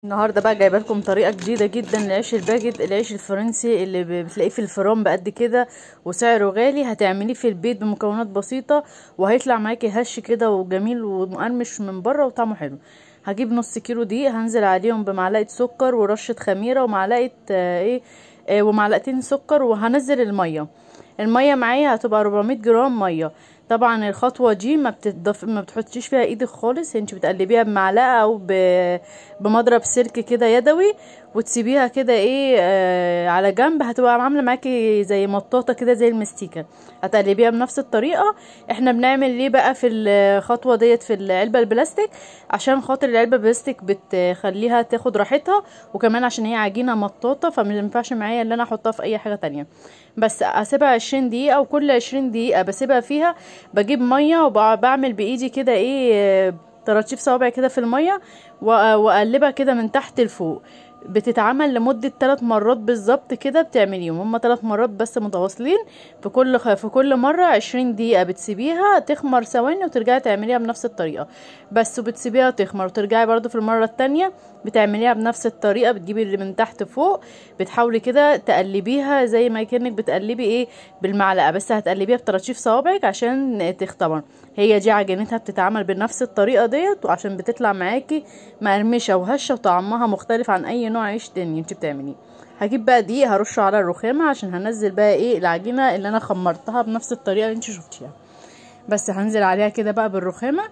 النهارده بقى جايبه لكم طريقه جديده جدا للعيش الباجت، العيش الفرنسي اللي بتلاقيه في الفرن بقد كده وسعره غالي. هتعمليه في البيت بمكونات بسيطه وهيطلع معاكي هش كده وجميل ومقرمش من بره وطعمه حلو. هجيب نص كيلو دقيق، هنزل عليهم بمعلقه سكر ورشه خميره ومعلقه ومعلقتين سكر، وهنزل الميه معايا هتبقى 400 جرام ميه. طبعا الخطوه دي ما بتحطيش فيها ايدك خالص، انت بتقلبيها بمعلقه او بمضرب سلك كده يدوي، وتسيبيها كده على جنب. هتبقى عامله معاكي زي مطاطه كده زي المستيكه. هتقلبيها بنفس الطريقه. احنا بنعمل ليه بقى في الخطوه ديت في العلبه البلاستيك؟ عشان خاطر العلبه البلاستيك بتخليها تاخد راحتها، وكمان عشان هي عجينه مطاطه فما ينفعش معايا ان انا احطها في اي حاجه تانية. بس اسيبها 20 دقيقه، وكل 20 دقيقه بسيبها فيها بجيب ميه وبعمل بايدي كده تراتيف صوابع كده في الميه، واقلبها كده من تحت لفوق. بتتعمل لمدة 3 مرات بالظبط كده، بتعمليهم هما 3 مرات بس متواصلين. في كل مرة 20 دقيقة بتسيبيها تخمر ثواني، وترجعي تعمليها بنفس الطريقة بس، وبتسيبيها تخمر وترجعي برضو في المرة التانية بتعمليها بنفس الطريقة. بتجيبي اللي من تحت فوق، بتحاولي كده تقلبيها زي ما كأنك بتقلبي بالمعلقة، بس هتقلبيها بطراطيف صوابعك عشان تختمر. هي دي عجينتها بتتعمل بنفس الطريقة ديت، وعشان بتطلع معاكي مقرمشة وهشة وطعمها مختلف عن اي نوع عيش تاني انت بتعمليه. هجيب بقى دقيق هرشه على الرخامة عشان هنزل بقى العجينة اللي انا خمرتها بنفس الطريقة اللي انت شفتيها. بس هنزل عليها كده بقى بالرخامة.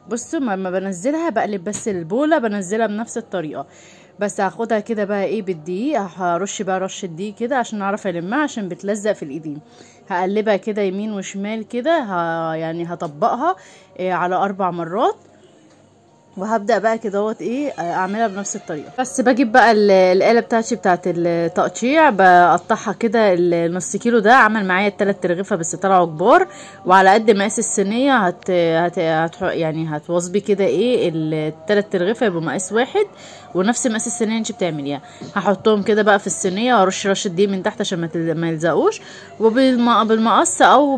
بصوا لما بنزلها بقلب بس البولة بنزلها بنفس الطريقة. بس هاخدها كده بقى بالدقيق، هرش بقى رش الدقيق كده عشان اعرف المها، عشان بتلزق في الايدين. هقلبها كده يمين وشمال كده، يعني هطبقها على 4 مرات، وهبدأ بقى كده اعملها بنفس الطريقة. بس بجيب بقى الآلة بتاعتي بتاعت التقطيع، بقطعها كده. النص كيلو ده عمل معايا 3 رغيفة بس طلعوا كبار، وعلى قد مقاس الصينية يعني هتوظبي كده ال3 رغيفة يبقوا مقاس واحد، ونفس مقاس الصينية انت بتعمليها. هحطهم كده بقى في الصينية، وارش رشة دي من تحت عشان ما يلزقوش، وبالمقص او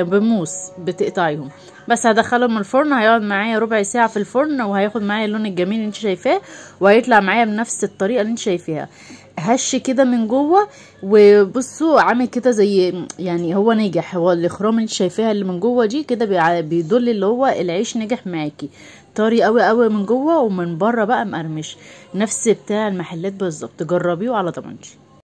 بموس بتقطعيهم. بس هدخلهم الفرن، هيقعد معايا ربع ساعة في الفرن، وهياخد معايا اللون الجميل اللي انت شايفاه، وهيطلع معايا بنفس الطريقة اللي انت شايفاها، هش كده من جوه. وبصوا عامل كده زي يعني هو نجح، هو الاخرام اللي انت شايفاها اللي من جوه دي كده بيدل اللي هو العيش نجح معاكي. طري قوي قوي من جوه، ومن بره بقى مقرمش، نفس بتاع المحلات بالظبط. جربيه على ضمانتي.